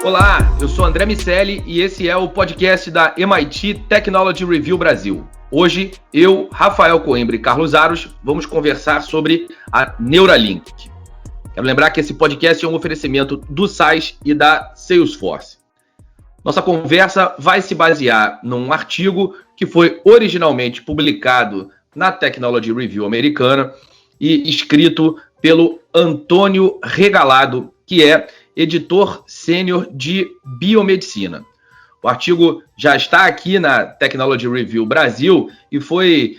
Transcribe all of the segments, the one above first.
Olá, eu sou André Miceli e esse é o podcast da MIT Technology Review Brasil. Hoje, eu, Rafael Coimbra e Carlos Aros vamos conversar sobre a Neuralink. Quero lembrar que esse podcast é um oferecimento do SAIS e da Salesforce. Nossa conversa vai se basear num artigo que foi originalmente publicado na Technology Review americana e escrito pelo Antônio Regalado, que é editor sênior de biomedicina. O artigo já está aqui na Technology Review Brasil e foi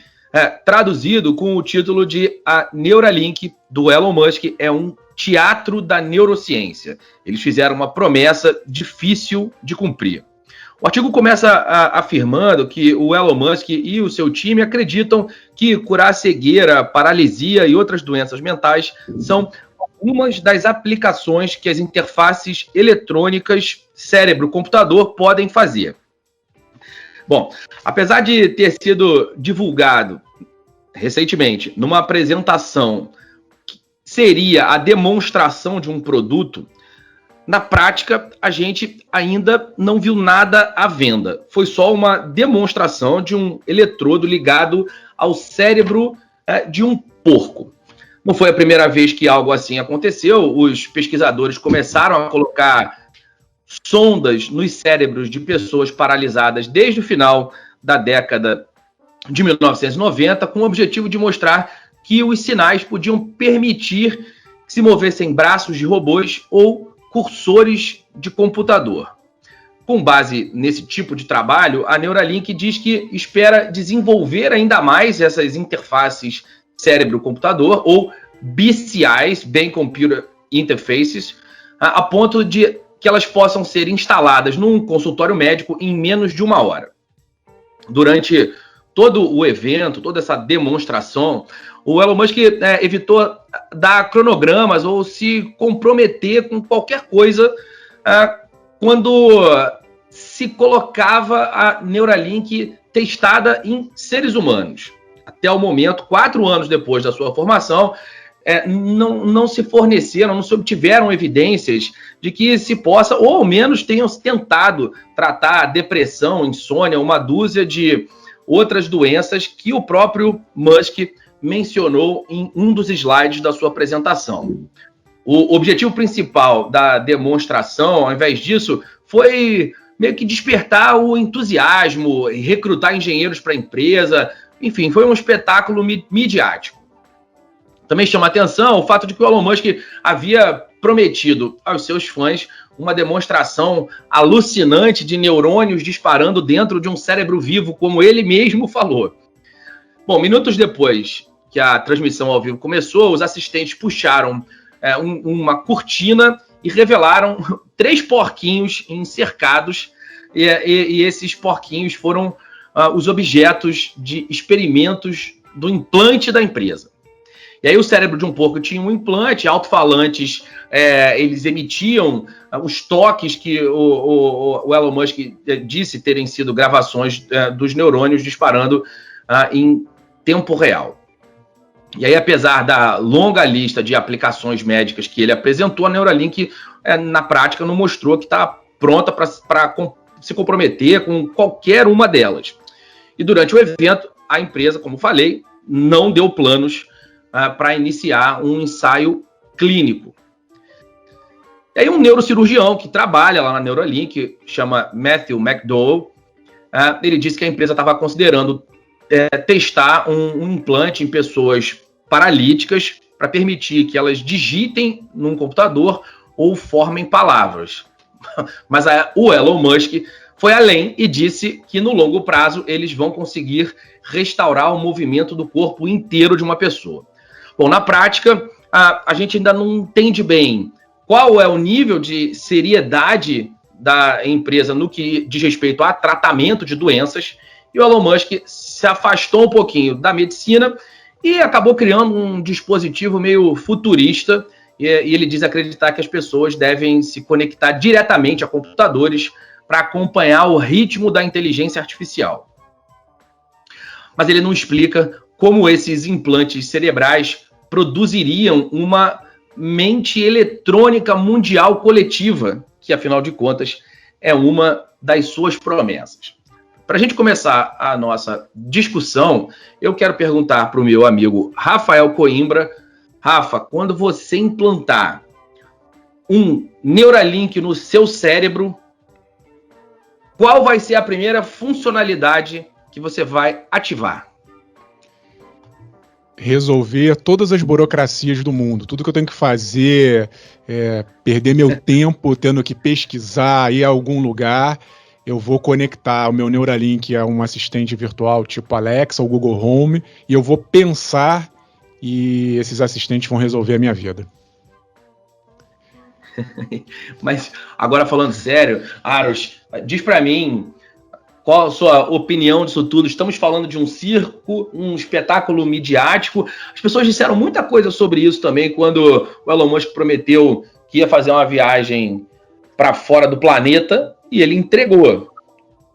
traduzido com o título de A Neuralink, do Elon Musk, é um teatro da neurociência. Eles fizeram uma promessa difícil de cumprir. O artigo começa afirmando que o Elon Musk e o seu time acreditam que curar cegueira, paralisia e outras doenças mentais são algumas das aplicações que as interfaces eletrônicas cérebro-computador podem fazer. Bom, apesar de ter sido divulgado recentemente numa apresentação que seria a demonstração de um produto, na prática, a gente ainda não viu nada à venda. Foi só uma demonstração de um eletrodo ligado ao cérebro de um porco. Não foi a primeira vez que algo assim aconteceu. Os pesquisadores começaram a colocar sondas nos cérebros de pessoas paralisadas desde o final da década de 1990, com o objetivo de mostrar que os sinais podiam permitir que se movessem braços de robôs ou cursores de computador. Com base nesse tipo de trabalho, a Neuralink diz que espera desenvolver ainda mais essas interfaces cérebro-computador, ou BCIs, Brain Computer Interfaces, a ponto de que elas possam ser instaladas num consultório médico em menos de 1 hora. Durante todo o evento, toda essa demonstração, o Elon Musk evitou dar cronogramas ou se comprometer com qualquer coisa quando se colocava a Neuralink testada em seres humanos. Até o momento, 4 anos depois da sua formação, não se forneceram, não se obtiveram evidências de que se possa, ou ao menos tenham tentado tratar depressão, insônia, uma dúzia de outras doenças que o próprio Musk mencionou em um dos slides da sua apresentação. O objetivo principal da demonstração, ao invés disso, foi meio que despertar o entusiasmo, recrutar engenheiros para a empresa. Enfim, foi um espetáculo midiático. Também chama a atenção o fato de que o Elon Musk havia prometido aos seus fãs uma demonstração alucinante de neurônios disparando dentro de um cérebro vivo, como ele mesmo falou. Bom, minutos depois que a transmissão ao vivo começou, os assistentes puxaram uma cortina e revelaram 3 porquinhos encercados, e esses porquinhos foram os objetos de experimentos do implante da empresa. E aí o cérebro de um porco tinha um implante, alto-falantes, eles emitiam os toques que o Elon Musk disse terem sido gravações dos neurônios disparando em tempo real. E aí, apesar da longa lista de aplicações médicas que ele apresentou, a Neuralink, na prática, não mostrou que está pronta para se comprometer com qualquer uma delas. E durante o evento, a empresa, como falei, não deu planos para iniciar um ensaio clínico. E aí um neurocirurgião que trabalha lá na Neuralink, chama Matthew McDowell, ele disse que a empresa estava considerando testar um implante em pessoas paralíticas para permitir que elas digitem num computador ou formem palavras. Mas o Elon Musk foi além e disse que no longo prazo eles vão conseguir restaurar o movimento do corpo inteiro de uma pessoa. Bom, na prática, a gente ainda não entende bem qual é o nível de seriedade da empresa no que diz respeito a tratamento de doenças, e o Elon Musk se afastou um pouquinho da medicina e acabou criando um dispositivo meio futurista, e ele diz acreditar que as pessoas devem se conectar diretamente a computadores para acompanhar o ritmo da inteligência artificial. Mas ele não explica como esses implantes cerebrais produziriam uma mente eletrônica mundial coletiva que afinal de contas é uma das suas promessas. Para a gente começar a nossa discussão, eu quero perguntar para o meu amigo Rafael Coimbra. Rafa, quando você implantar um Neuralink no seu cérebro, qual vai ser a primeira funcionalidade que você vai ativar? Resolver todas as burocracias do mundo. Tudo que eu tenho que fazer, perder meu tempo tendo que pesquisar, ir a algum lugar, eu vou conectar o meu Neuralink a um assistente virtual tipo Alexa ou Google Home e eu vou pensar e esses assistentes vão resolver a minha vida. Mas agora falando sério, Aros, diz para mim qual a sua opinião disso tudo. Estamos falando de um circo, um espetáculo midiático. As pessoas disseram muita coisa sobre isso também quando o Elon Musk prometeu que ia fazer uma viagem para fora do planeta e ele entregou.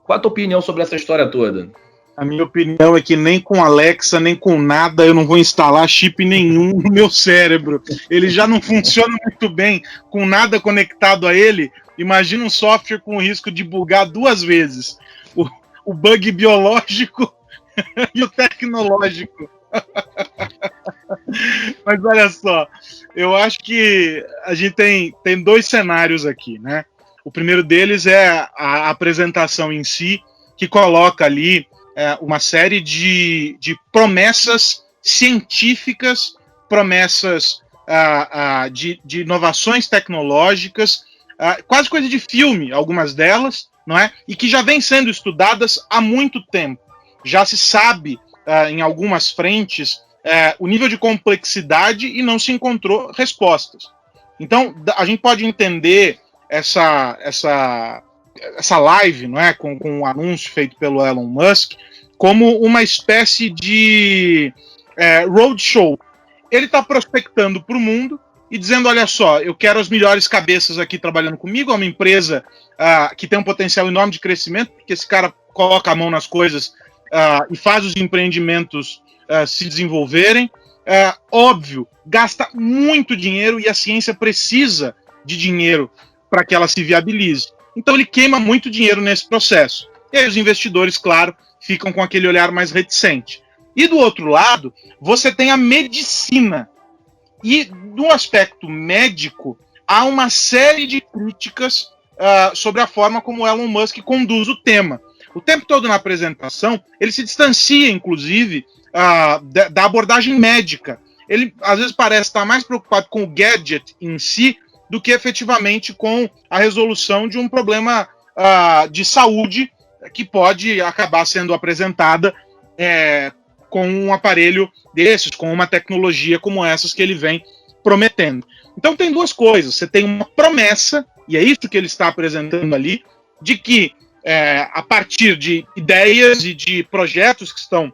Qual a tua opinião sobre essa história toda? A minha opinião é que nem com Alexa, nem com nada, eu não vou instalar chip nenhum no meu cérebro. Ele já não funciona muito bem com nada conectado a ele. Imagina um software com o risco de bugar 2 vezes. O bug biológico e o tecnológico. Mas olha só, eu acho que a gente tem 2 cenários aqui, né? O primeiro deles é a apresentação em si, que coloca ali uma série de promessas científicas, promessas de inovações tecnológicas, quase coisa de filme, algumas delas, não é? E que já vêm sendo estudadas há muito tempo. Já se sabe, em algumas frentes, o nível de complexidade e não se encontrou respostas. Então, a gente pode entender essa live, não é, com o anúncio feito pelo Elon Musk, como uma espécie de roadshow. Ele está prospectando para o mundo e dizendo, olha só, eu quero as melhores cabeças aqui trabalhando comigo, é uma empresa que tem um potencial enorme de crescimento, porque esse cara coloca a mão nas coisas e faz os empreendimentos se desenvolverem. Óbvio, gasta muito dinheiro e a ciência precisa de dinheiro para que ela se viabilize. Então ele queima muito dinheiro nesse processo. E aí os investidores, claro, ficam com aquele olhar mais reticente. E do outro lado, você tem a medicina. E do aspecto médico, há uma série de críticas sobre a forma como o Elon Musk conduz o tema. O tempo todo na apresentação, ele se distancia, inclusive, da abordagem médica. Ele, às vezes, parece estar mais preocupado com o gadget em si do que efetivamente com a resolução de um problema de saúde que pode acabar sendo apresentada com um aparelho desses, com uma tecnologia como essas que ele vem prometendo. Então tem 2 coisas. Você tem uma promessa, e é isso que ele está apresentando ali, de que a partir de ideias e de projetos que estão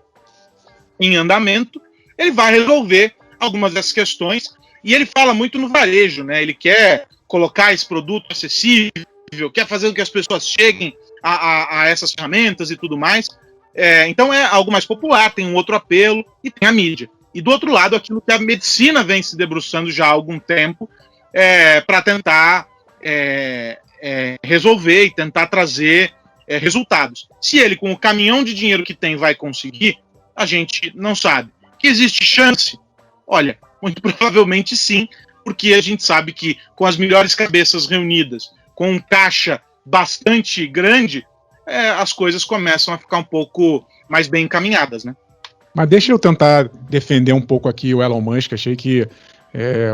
em andamento, ele vai resolver algumas dessas questões. E ele fala muito no varejo, né? Ele quer colocar esse produto acessível, quer fazer com que as pessoas cheguem a essas ferramentas e tudo mais. Então é algo mais popular, tem um outro apelo e tem a mídia. E do outro lado, aquilo que a medicina vem se debruçando já há algum tempo para tentar resolver e tentar trazer resultados. Se ele, com o caminhão de dinheiro que tem, vai conseguir, a gente não sabe. Que existe chance? Olha, muito provavelmente sim, porque a gente sabe que com as melhores cabeças reunidas, com um caixa bastante grande, as coisas começam a ficar um pouco mais bem encaminhadas, né? Mas deixa eu tentar defender um pouco aqui o Elon Musk. Achei que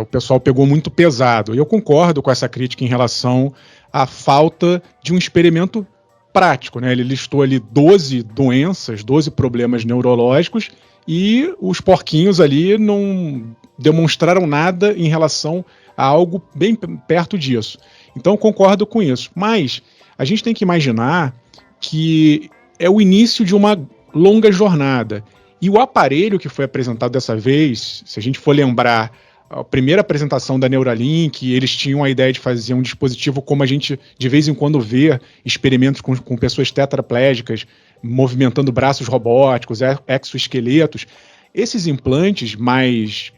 o pessoal pegou muito pesado. E eu concordo com essa crítica em relação à falta de um experimento prático, né? Ele listou ali 12 doenças, 12 problemas neurológicos, e os porquinhos ali não demonstraram nada em relação a algo bem perto disso. Então eu concordo com isso. Mas a gente tem que imaginar que é o início de uma longa jornada. E o aparelho que foi apresentado dessa vez, se a gente for lembrar a primeira apresentação da Neuralink, eles tinham a ideia de fazer um dispositivo como a gente de vez em quando vê experimentos com pessoas tetraplégicas, movimentando braços robóticos, exoesqueletos. Esses implantes mais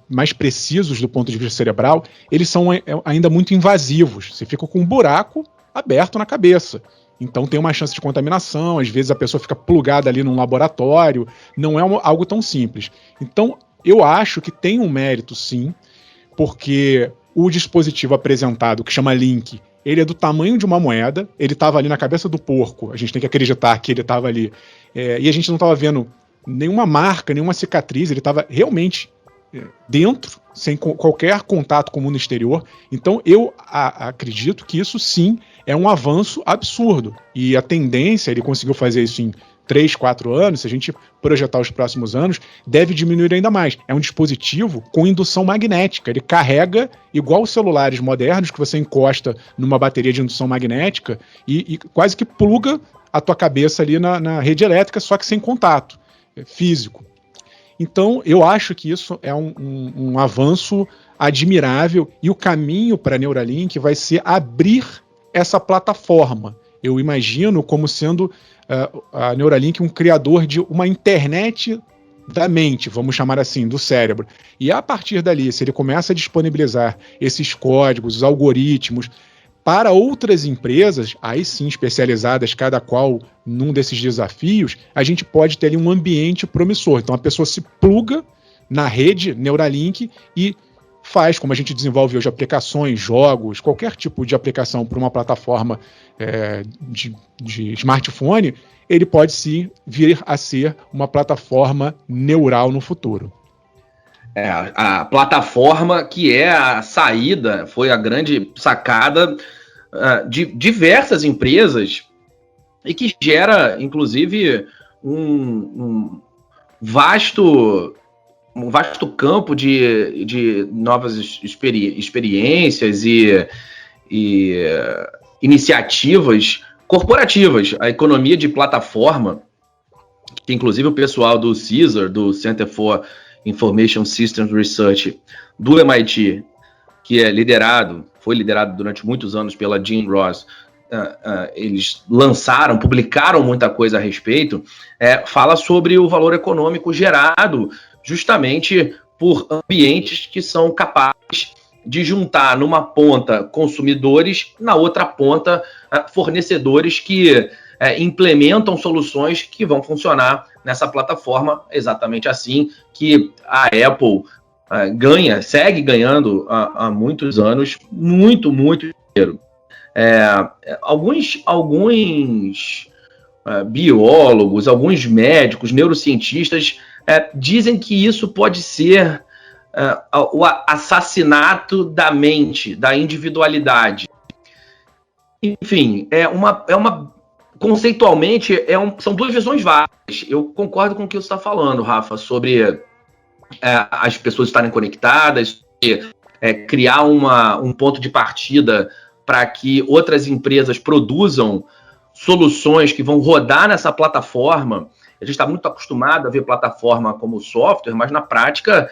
mais precisos do ponto de vista cerebral, eles são ainda muito invasivos. Você fica com um buraco aberto na cabeça. Então tem uma chance de contaminação, às vezes a pessoa fica plugada ali num laboratório, não é algo tão simples. Então eu acho que tem um mérito sim, porque o dispositivo apresentado, que chama Link, ele é do tamanho de uma moeda, ele estava ali na cabeça do porco, a gente tem que acreditar que ele estava ali, e a gente não estava vendo nenhuma marca, nenhuma cicatriz, ele estava realmente dentro, sem qualquer contato com o mundo exterior. Então eu acredito que isso sim é um avanço absurdo, e a tendência, ele conseguiu fazer isso em 3, 4 anos, se a gente projetar os próximos anos, deve diminuir ainda mais. É um dispositivo com indução magnética, ele carrega igual os celulares modernos, que você encosta numa bateria de indução magnética e quase que pluga a tua cabeça ali na rede elétrica, só que sem contato físico. Então, eu acho que isso é um avanço admirável, e o caminho para a Neuralink vai ser abrir essa plataforma. Eu imagino como sendo a Neuralink um criador de uma internet da mente, vamos chamar assim, do cérebro. E a partir dali, se ele começa a disponibilizar esses códigos, os algoritmos, para outras empresas, aí sim especializadas, cada qual num desses desafios, a gente pode ter ali um ambiente promissor. Então a pessoa se pluga na rede Neuralink e faz, como a gente desenvolve hoje, aplicações, jogos, qualquer tipo de aplicação para uma plataforma de smartphone, ele pode sim vir a ser uma plataforma neural no futuro. A plataforma que é a saída, foi a grande sacada de diversas empresas e que gera, inclusive, um vasto campo de novas experiências e iniciativas corporativas. A economia de plataforma, que inclusive o pessoal do CISR, do Center for Information Systems Research, do MIT, que foi liderado durante muitos anos pela Jean Ross, eles publicaram muita coisa a respeito, fala sobre o valor econômico gerado justamente por ambientes que são capazes de juntar numa ponta consumidores, na outra ponta fornecedores que implementam soluções que vão funcionar nessa plataforma, exatamente assim que a Apple segue ganhando há muitos anos, muito dinheiro. Alguns biólogos, alguns médicos, neurocientistas dizem que isso pode ser o assassinato da mente, da individualidade. Enfim, conceitualmente, são duas visões válidas. Eu concordo com o que você está falando, Rafa, sobre as pessoas estarem conectadas, criar um ponto de partida para que outras empresas produzam soluções que vão rodar nessa plataforma. A gente está muito acostumado a ver plataforma como software, mas na prática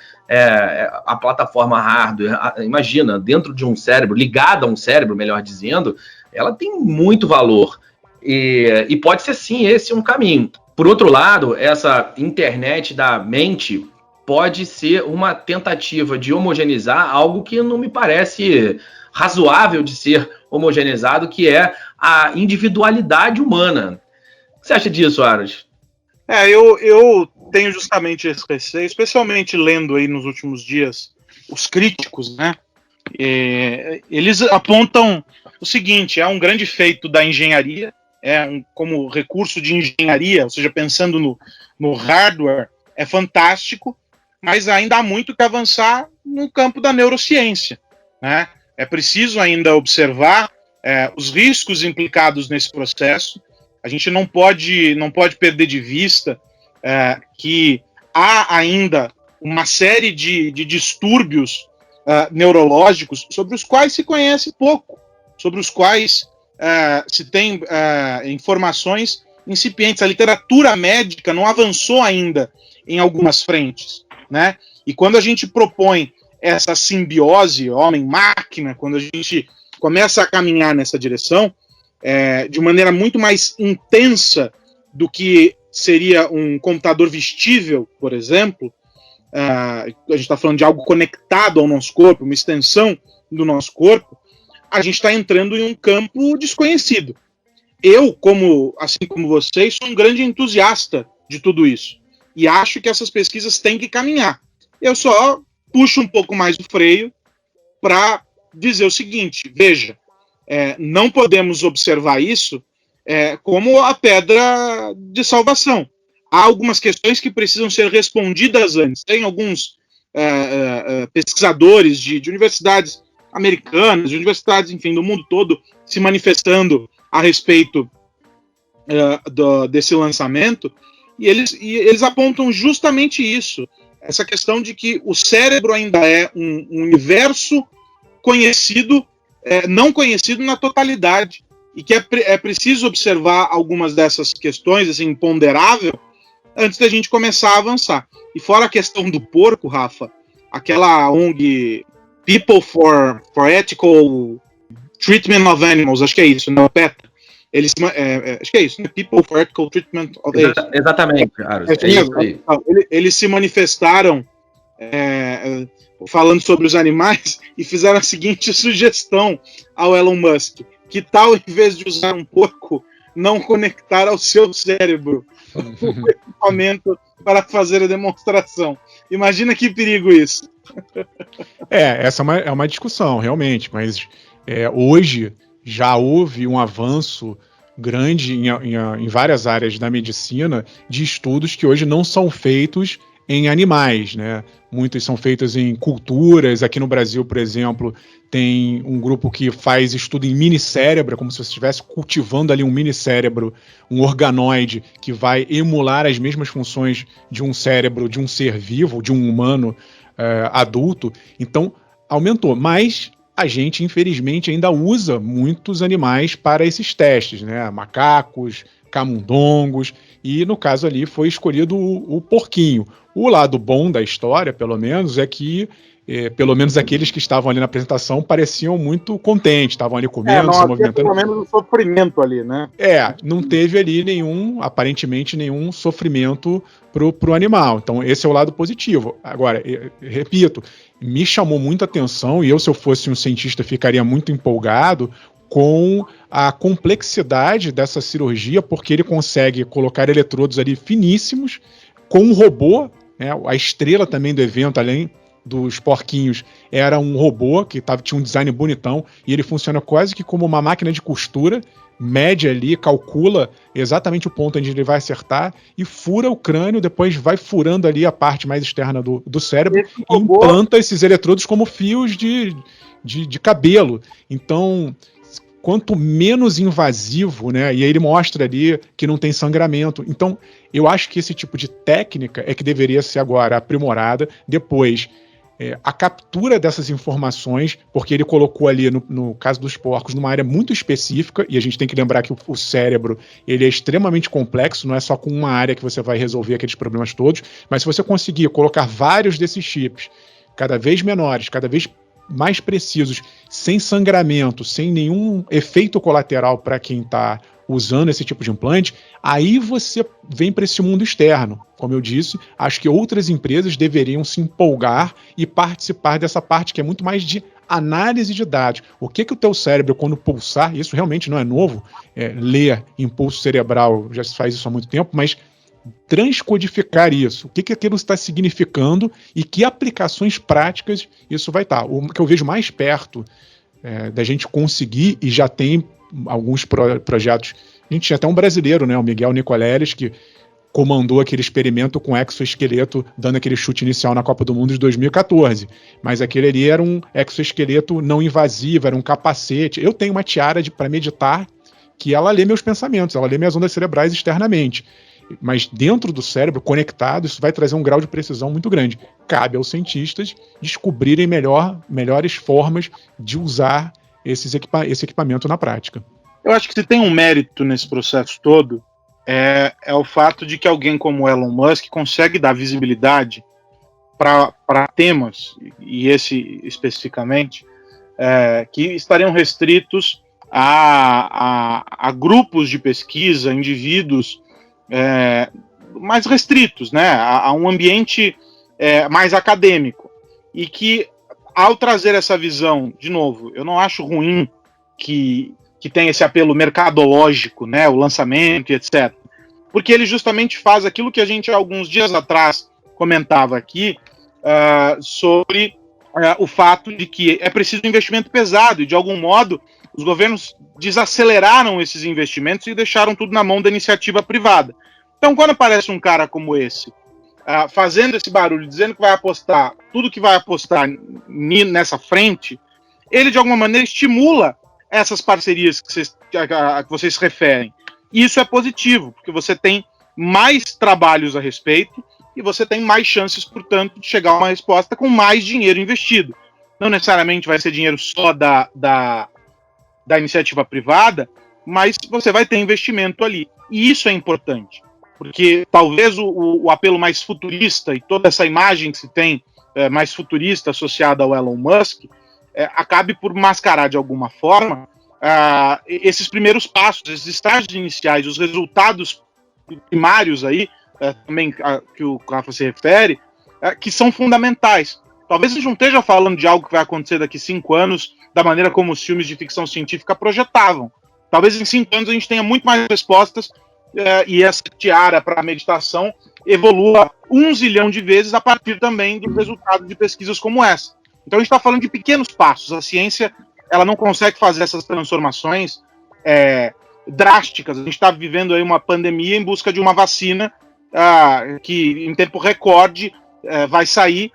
a plataforma hardware, imagina, dentro de um cérebro, ligada a um cérebro, melhor dizendo, ela tem muito valor. E pode ser sim esse um caminho. Por outro lado, essa internet da mente pode ser uma tentativa de homogeneizar algo que não me parece razoável de ser homogeneizado, que é a individualidade humana. O que você acha disso, Aras? Eu tenho justamente esse receio, especialmente lendo aí nos últimos dias os críticos, né? Eles apontam o seguinte: é um grande feito da engenharia, como recurso de engenharia, ou seja, pensando no hardware, é fantástico, mas ainda há muito que avançar no campo da neurociência, né? É preciso ainda observar os riscos implicados nesse processo. A gente não pode perder de vista que há ainda uma série de distúrbios neurológicos sobre os quais se conhece pouco, sobre os quais se tem informações incipientes. A literatura médica não avançou ainda em algumas frentes, né? E quando a gente propõe essa simbiose homem-máquina, quando a gente começa a caminhar nessa direção, de maneira muito mais intensa do que seria um computador vestível, por exemplo, a gente está falando de algo conectado ao nosso corpo, uma extensão do nosso corpo, a gente está entrando em um campo desconhecido. Eu, assim como vocês, sou um grande entusiasta de tudo isso. E acho que essas pesquisas têm que caminhar. Eu só puxo um pouco mais o freio para dizer o seguinte: veja, não podemos observar isso como a pedra de salvação. Há algumas questões que precisam ser respondidas antes. Tem alguns pesquisadores de universidades americanas, de universidades, enfim, do mundo todo, se manifestando a respeito desse lançamento, e eles apontam justamente isso, essa questão de que o cérebro ainda é um universo conhecido, não conhecido na totalidade, e que é preciso observar algumas dessas questões, assim, imponderável, antes da gente começar a avançar. E fora a questão do porco, Rafa, aquela ONG People for Ethical Treatment of Animals, acho que é isso, né? O PETA. Acho que é isso, né? People for Ethical Treatment of Animals. Exatamente, Aros. É isso aí. Eles se manifestaram falando sobre os animais e fizeram a seguinte sugestão ao Elon Musk: que tal, em vez de usar um porco, não conectar ao seu cérebro o equipamento para fazer a demonstração? Imagina que perigo isso. Essa é uma discussão, realmente, mas hoje já houve um avanço grande em várias áreas da medicina de estudos que hoje não são feitos em animais, né? Muitos são feitos em culturas. Aqui no Brasil, por exemplo, tem um grupo que faz estudo em minicérebro, como se você estivesse cultivando ali um minicérebro, um organoide que vai emular as mesmas funções de um cérebro de um ser vivo, de um humano adulto. Então, aumentou. Mas a gente, infelizmente, ainda usa muitos animais para esses testes, né? Macacos, camundongos, e no caso ali foi escolhido o porquinho. O lado bom da história, pelo menos, é que pelo menos aqueles que estavam ali na apresentação pareciam muito contentes, estavam ali comendo, se movimentando. Pelo menos um sofrimento ali, né? Não teve ali aparentemente nenhum sofrimento pro animal. Então esse é o lado positivo. Agora, repito, me chamou muito a atenção, e se eu fosse um cientista, ficaria muito empolgado com a complexidade dessa cirurgia, porque ele consegue colocar eletrodos ali finíssimos com um robô, né? A estrela também do evento, além dos porquinhos, era um robô que tinha um design bonitão, e ele funciona quase que como uma máquina de costura, mede ali, calcula exatamente o ponto onde ele vai acertar e fura o crânio, depois vai furando ali a parte mais externa do cérebro e implanta esses eletrodos como fios de cabelo. Então, quanto menos invasivo, né? E aí ele mostra ali que não tem sangramento. Então, eu acho que esse tipo de técnica é que deveria ser agora aprimorada. Depois, a captura dessas informações, porque ele colocou ali, no caso dos porcos, numa área muito específica, e a gente tem que lembrar que o cérebro ele é extremamente complexo, não é só com uma área que você vai resolver aqueles problemas todos, mas se você conseguir colocar vários desses chips, cada vez menores, cada vez mais precisos, sem sangramento, sem nenhum efeito colateral para quem está usando esse tipo de implante, aí você vem para esse mundo externo. Como eu disse, acho que outras empresas deveriam se empolgar e participar dessa parte que é muito mais de análise de dados. O que o teu cérebro, quando pulsar, isso realmente não é novo, ler impulso cerebral, já se faz isso há muito tempo, mas transcodificar isso, o que aquilo está significando e que aplicações práticas isso vai estar. O que eu vejo mais perto da gente conseguir, e já tem alguns projetos, a gente tinha até um brasileiro, né, o Miguel Nicoleles, que comandou aquele experimento com exoesqueleto, dando aquele chute inicial na Copa do Mundo de 2014, mas aquele ali era um exoesqueleto não invasivo, era um capacete. Eu tenho uma tiara para meditar, que ela lê meus pensamentos, ela lê minhas ondas cerebrais externamente, mas dentro do cérebro, conectado, isso vai trazer um grau de precisão muito grande. Cabe aos cientistas descobrirem melhores formas de usar esse equipamento na prática. Eu acho que se tem um mérito nesse processo todo, é o fato de que alguém como o Elon Musk consegue dar visibilidade para temas, e esse especificamente, que estariam restritos a grupos de pesquisa, indivíduos mais restritos, né? A um ambiente mais acadêmico. E que, ao trazer essa visão, de novo, eu não acho ruim que tem esse apelo mercadológico, né, o lançamento e etc. Porque ele justamente faz aquilo que a gente, alguns dias atrás, comentava aqui, sobre o fato de que é preciso investimento pesado, e de algum modo os governos desaceleraram esses investimentos e deixaram tudo na mão da iniciativa privada. Então, quando aparece um cara como esse, fazendo esse barulho, dizendo que vai apostar, tudo que vai apostar nessa frente, ele de alguma maneira estimula essas parcerias que vocês se referem. E isso é positivo, porque você tem mais trabalhos a respeito e você tem mais chances, portanto, de chegar a uma resposta com mais dinheiro investido. Não necessariamente vai ser dinheiro só da iniciativa privada, mas você vai ter investimento ali. E isso é importante, porque talvez o apelo mais futurista e toda essa imagem que se tem mais futurista associada ao Elon Musk acabe por mascarar de alguma forma esses primeiros passos, esses estágios iniciais, os resultados primários aí, também que o Rafa se refere, que são fundamentais. Talvez a gente não esteja falando de algo que vai acontecer daqui 5 anos, da maneira como os filmes de ficção científica projetavam. Talvez em 5 anos a gente tenha muito mais respostas e essa tiara para a meditação evolua 1 zilhão de vezes a partir também dos resultados de pesquisas como essa. Então a gente está falando de pequenos passos. A ciência ela não consegue fazer essas transformações drásticas. A gente está vivendo aí uma pandemia em busca de uma vacina que em tempo recorde vai sair.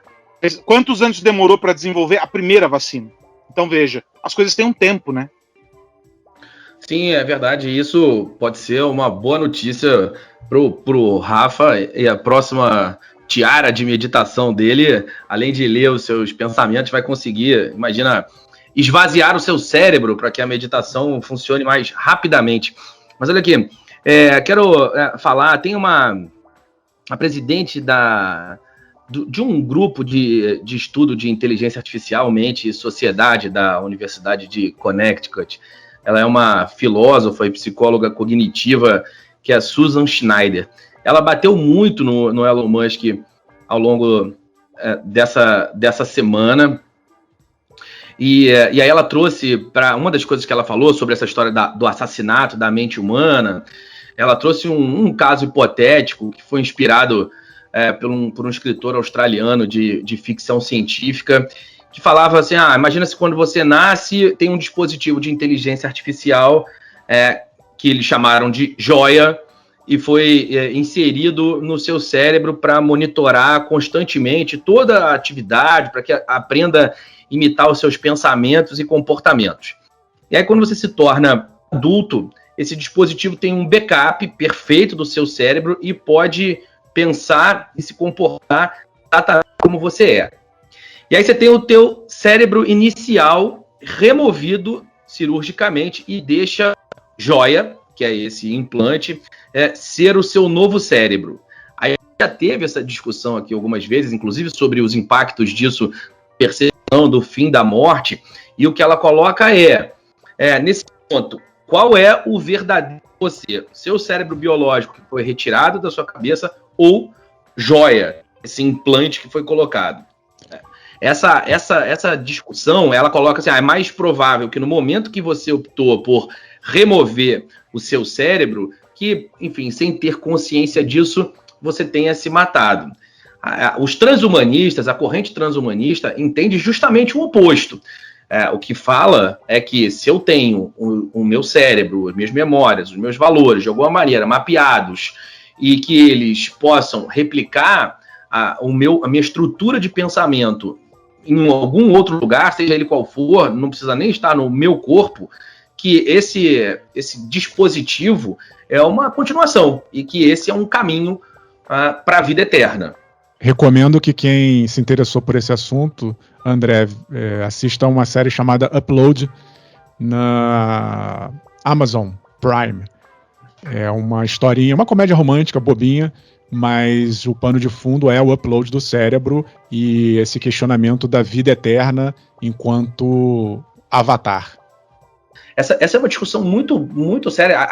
Quantos anos demorou para desenvolver a primeira vacina? Então veja, as coisas têm um tempo, né? Sim, é verdade. Isso pode ser uma boa notícia pro Rafa e a próxima tiara de meditação dele, além de ler os seus pensamentos, vai conseguir, imagina, esvaziar o seu cérebro para que a meditação funcione mais rapidamente. Mas olha aqui, quero falar, tem a presidente de um grupo de estudo de inteligência artificial, mente e sociedade da Universidade de Connecticut. Ela é uma filósofa e psicóloga cognitiva, que é a Susan Schneider. Ela bateu muito no Elon Musk ao longo dessa semana. E aí ela trouxe, para uma das coisas que ela falou sobre essa história do assassinato da mente humana, ela trouxe um caso hipotético que foi inspirado por um escritor australiano de ficção científica, que falava assim, imagina se quando você nasce tem um dispositivo de inteligência artificial que eles chamaram de joia, e foi inserido no seu cérebro para monitorar constantemente toda a atividade, para que aprenda a imitar os seus pensamentos e comportamentos. E aí, quando você se torna adulto, esse dispositivo tem um backup perfeito do seu cérebro e pode pensar e se comportar exatamente como você é. E aí você tem o teu cérebro inicial removido cirurgicamente e deixa joia, que é esse implante, ser o seu novo cérebro. Aí já teve essa discussão aqui algumas vezes, inclusive sobre os impactos disso, percepção do fim da morte, e o que ela coloca nesse ponto, qual é o verdadeiro você? Seu cérebro biológico que foi retirado da sua cabeça ou joia, esse implante que foi colocado? Essa discussão, ela coloca assim, é mais provável que no momento que você optou por remover o seu cérebro, que, enfim, sem ter consciência disso, você tenha se matado. Os transhumanistas, a corrente transhumanista, entende justamente o oposto. O que fala é que se eu tenho o meu cérebro, as minhas memórias, os meus valores, de alguma maneira, mapeados, e que eles possam replicar a minha estrutura de pensamento em algum outro lugar, seja ele qual for, não precisa nem estar no meu corpo, que esse dispositivo é uma continuação e que esse é um caminho para a vida eterna. Recomendo que quem se interessou por esse assunto, André, assista a uma série chamada Upload na Amazon Prime. É uma historinha, uma comédia romântica, bobinha, mas o pano de fundo é o upload do cérebro e esse questionamento da vida eterna enquanto avatar. Essa é uma discussão muito, muito séria.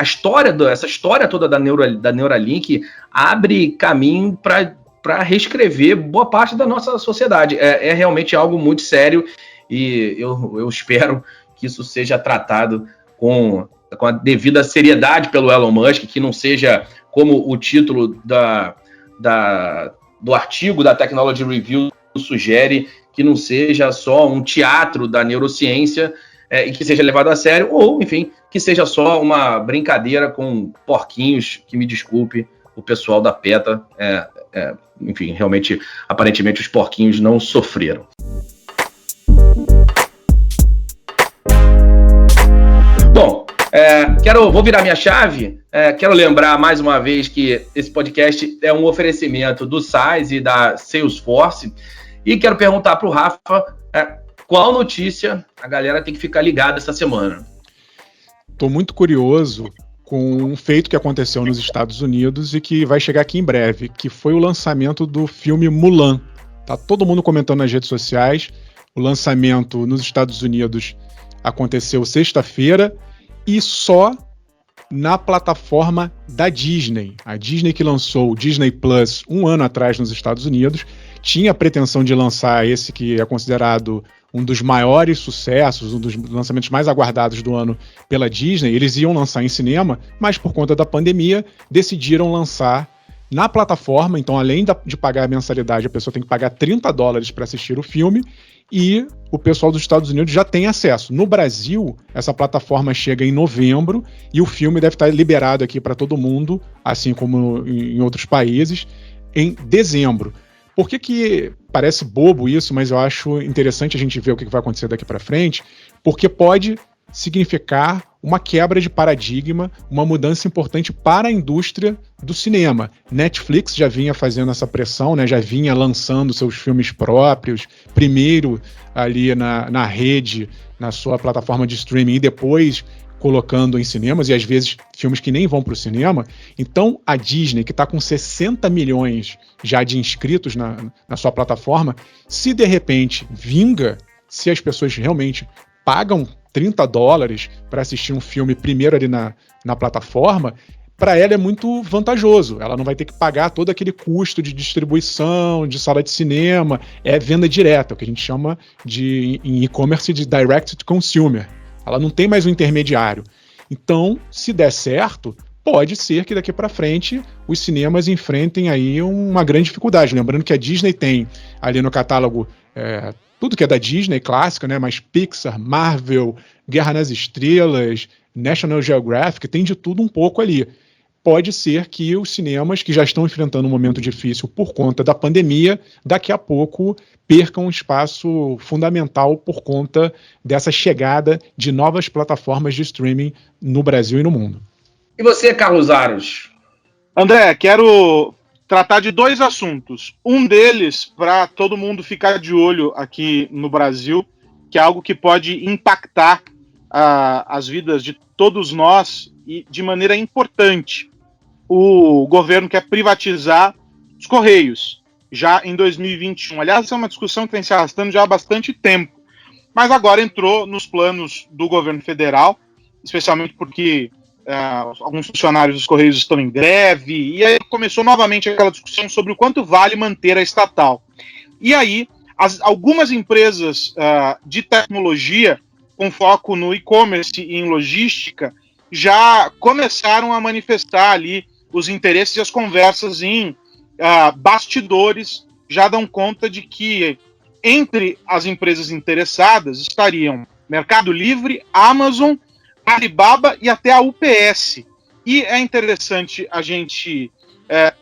Essa história toda da Neuralink abre caminho para para reescrever boa parte da nossa sociedade. É realmente algo muito sério e eu espero que isso seja tratado com a devida seriedade pelo Elon Musk, que não seja como o título do artigo da Technology Review sugere, que não seja só um teatro da neurociência e que seja levado a sério, ou, enfim, que seja só uma brincadeira com porquinhos, que me desculpe o pessoal da PETA. Enfim, realmente, aparentemente, os porquinhos não sofreram. Bom, vou virar minha chave. Quero lembrar mais uma vez que esse podcast é um oferecimento do SaaS e da Salesforce. E quero perguntar para o Rafa qual notícia a galera tem que ficar ligada essa semana. Estou muito curioso com um feito que aconteceu nos Estados Unidos e que vai chegar aqui em breve, que foi o lançamento do filme Mulan. Tá todo mundo comentando nas redes sociais. O lançamento nos Estados Unidos aconteceu sexta-feira e só na plataforma da Disney. A Disney, que lançou o Disney Plus um ano atrás nos Estados Unidos, tinha a pretensão de lançar esse que é considerado um dos maiores sucessos, um dos lançamentos mais aguardados do ano pela Disney. Eles iam lançar em cinema, mas por conta da pandemia decidiram lançar na plataforma. Então, além de pagar a mensalidade, a pessoa tem que pagar $30 para assistir o filme, e o pessoal dos Estados Unidos já tem acesso. No Brasil, essa plataforma chega em novembro e o filme deve estar liberado aqui para todo mundo, assim como em outros países, em dezembro. Por que parece bobo isso, mas eu acho interessante a gente ver o que vai acontecer daqui para frente, porque pode significar uma quebra de paradigma, uma mudança importante para a indústria do cinema. Netflix já vinha fazendo essa pressão, né? Já vinha lançando seus filmes próprios, primeiro ali na rede, na sua plataforma de streaming, e depois colocando em cinemas, e às vezes filmes que nem vão para o cinema. Então a Disney, que está com 60 milhões já de inscritos na sua plataforma, se de repente vinga, se as pessoas realmente pagam $30 para assistir um filme primeiro ali na plataforma, para ela é muito vantajoso. Ela não vai ter que pagar todo aquele custo de distribuição, de sala de cinema, é venda direta, o que a gente chama em e-commerce de direct to consumer. Ela não tem mais um intermediário. Então, se der certo, pode ser que daqui para frente os cinemas enfrentem aí uma grande dificuldade. Lembrando que a Disney tem ali no catálogo tudo que é da Disney, clássica, né? Mas Pixar, Marvel, Guerra nas Estrelas, National Geographic, tem de tudo um pouco ali. Pode ser que os cinemas, que já estão enfrentando um momento difícil por conta da pandemia, daqui a pouco percam um espaço fundamental por conta dessa chegada de novas plataformas de streaming no Brasil e no mundo. E você, Carlos Aros? André, quero tratar de dois assuntos. Um deles, para todo mundo ficar de olho aqui no Brasil, que é algo que pode impactar as vidas de todos nós e de maneira importante. O governo quer privatizar os Correios, já em 2021. Aliás, essa é uma discussão que vem se arrastando já há bastante tempo, mas agora entrou nos planos do governo federal, especialmente porque alguns funcionários dos Correios estão em greve, e aí começou novamente aquela discussão sobre o quanto vale manter a estatal. E aí, algumas empresas de tecnologia, com foco no e-commerce e em logística, já começaram a manifestar ali os interesses e as conversas em bastidores, já dão conta de que entre as empresas interessadas estariam Mercado Livre, Amazon, Alibaba e até a UPS. E é interessante a gente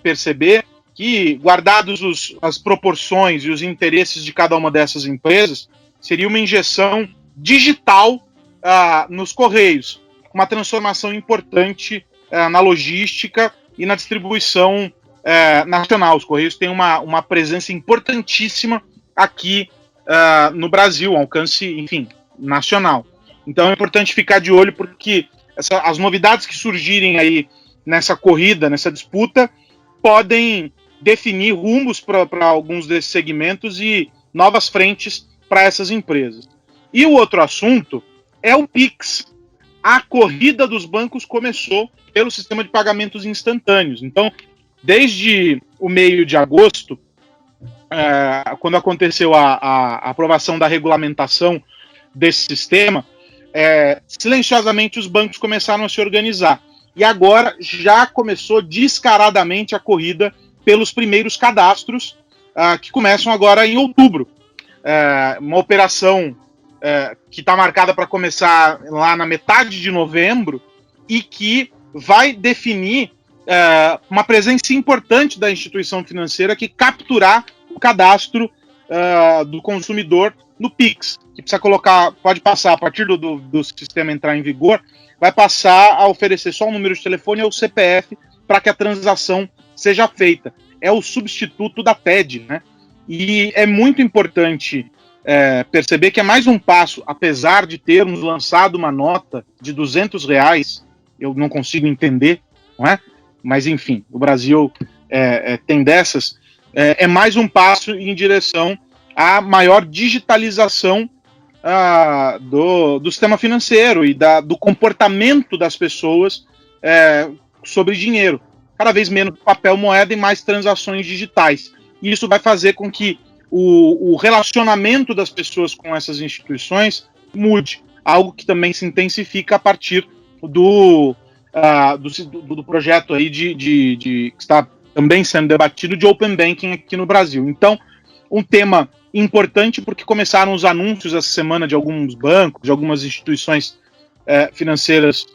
perceber que, guardados as proporções e os interesses de cada uma dessas empresas, seria uma injeção digital nos Correios, uma transformação importante na logística e na distribuição nacional. Os Correios têm uma presença importantíssima aqui no Brasil, alcance, enfim, nacional. Então é importante ficar de olho, porque as novidades que surgirem aí nessa corrida, nessa disputa, podem definir rumos para alguns desses segmentos e novas frentes para essas empresas. E o outro assunto é o Pix. A corrida dos bancos começou pelo sistema de pagamentos instantâneos. Então, desde o meio de agosto, quando aconteceu a aprovação da regulamentação desse sistema, silenciosamente os bancos começaram a se organizar. E agora já começou descaradamente a corrida pelos primeiros cadastros, que começam agora em outubro. Uma operação que está marcada para começar lá na metade de novembro e que vai definir uma presença importante da instituição financeira que capturar o cadastro do consumidor no Pix, que precisa colocar, pode passar, a partir do sistema entrar em vigor, vai passar a oferecer só o número de telefone ou o CPF para que a transação seja feita. É o substituto da TED, né? E é muito importante perceber que é mais um passo, apesar de termos lançado uma nota de R$200, eu não consigo entender, não é? Mas enfim, o Brasil tem dessas, é mais um passo em direção à maior digitalização do sistema financeiro e do comportamento das pessoas sobre dinheiro. Cada vez menos papel moeda e mais transações digitais. E isso vai fazer com que o relacionamento das pessoas com essas instituições mude. Algo que também se intensifica a partir do projeto aí que está também sendo debatido de Open Banking aqui no Brasil. Então, um tema importante porque começaram os anúncios essa semana de alguns bancos, de algumas instituições financeiras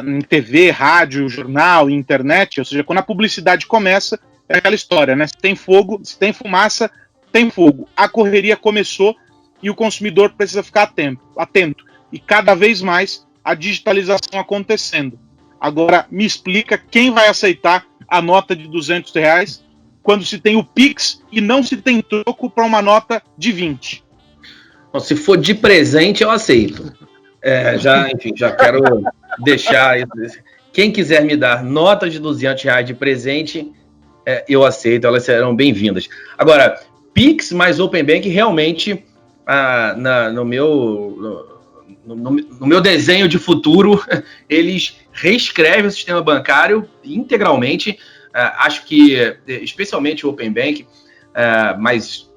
em TV, rádio, jornal, internet, ou seja, quando a publicidade começa, é aquela história, né? Se tem fogo, se tem fumaça, tem fogo. A correria começou e o consumidor precisa ficar atento. E cada vez mais a digitalização acontecendo. Agora, me explica quem vai aceitar a nota de R$200 quando se tem o Pix e não se tem troco para uma nota de 20. Bom, se for de presente, eu aceito. Já quero deixar isso. Quem quiser me dar notas de R$200 de presente, eu aceito, elas serão bem-vindas. Agora, Pix mais Open Bank, realmente, no meu desenho de futuro, eles reescrevem o sistema bancário integralmente. Acho que, especialmente o Open Bank, mas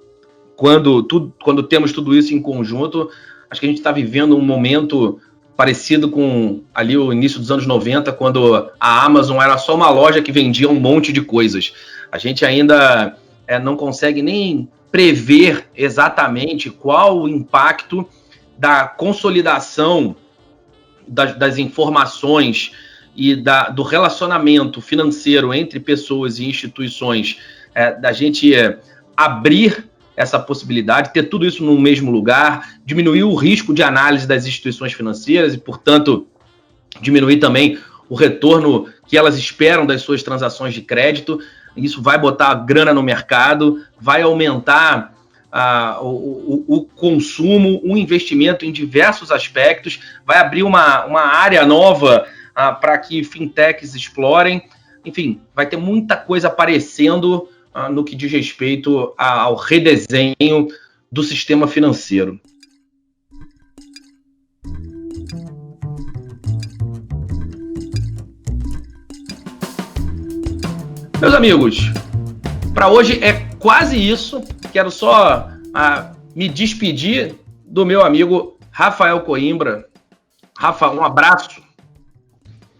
quando temos tudo isso em conjunto, acho que a gente está vivendo um momento parecido com ali o início dos anos 90, quando a Amazon era só uma loja que vendia um monte de coisas. A gente ainda não consegue nem prever exatamente qual o impacto da consolidação das informações e do relacionamento financeiro entre pessoas e instituições, da gente abrir essa possibilidade, ter tudo isso no mesmo lugar, diminuir o risco de análise das instituições financeiras e, portanto, diminuir também o retorno que elas esperam das suas transações de crédito. Isso vai botar grana no mercado, vai aumentar o consumo, o investimento em diversos aspectos, vai abrir uma área nova para que fintechs explorem. Enfim, vai ter muita coisa aparecendo no que diz respeito ao redesenho do sistema financeiro. Meus amigos, para hoje é quase isso. Quero só me despedir do meu amigo Rafael Coimbra. Rafa, um abraço.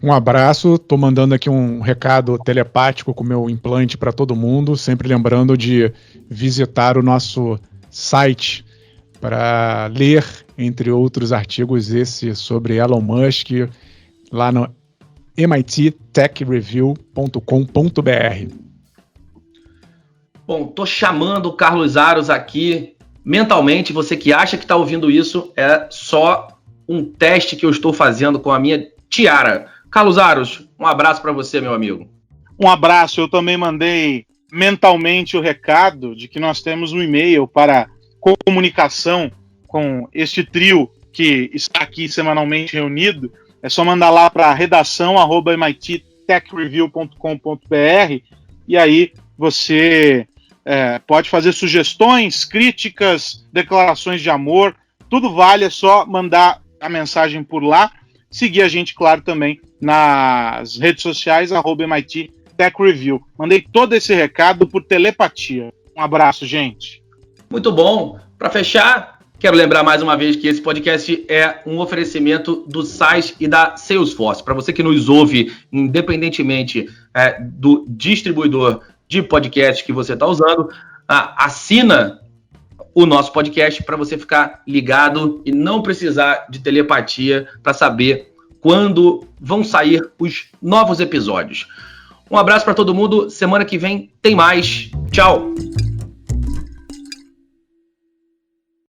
Um abraço, estou mandando aqui um recado telepático com o meu implante para todo mundo, sempre lembrando de visitar o nosso site para ler, entre outros artigos, esse sobre Elon Musk, lá no mittechreview.com.br. Bom, tô chamando o Carlos Aros aqui mentalmente. Você que acha que está ouvindo isso, é só um teste que eu estou fazendo com a minha tiara. Carlos Aros, um abraço para você, meu amigo. Um abraço. Eu também mandei mentalmente o recado de que nós temos um e-mail para comunicação com este trio que está aqui semanalmente reunido. É só mandar lá para redação@mittechreview.com.br e aí você pode fazer sugestões, críticas, declarações de amor, tudo vale, é só mandar a mensagem por lá. Seguir a gente, claro, também nas redes sociais, @MIT Tech Review. Mandei todo esse recado por telepatia. Um abraço, gente. Muito bom. Para fechar, quero lembrar mais uma vez que esse podcast é um oferecimento do SaaS e da Salesforce. Para você que nos ouve, independentemente do distribuidor de podcast que você está usando, assina o nosso podcast para você ficar ligado e não precisar de telepatia para saber quando vão sair os novos episódios. Um abraço para todo mundo. Semana que vem tem mais. Tchau!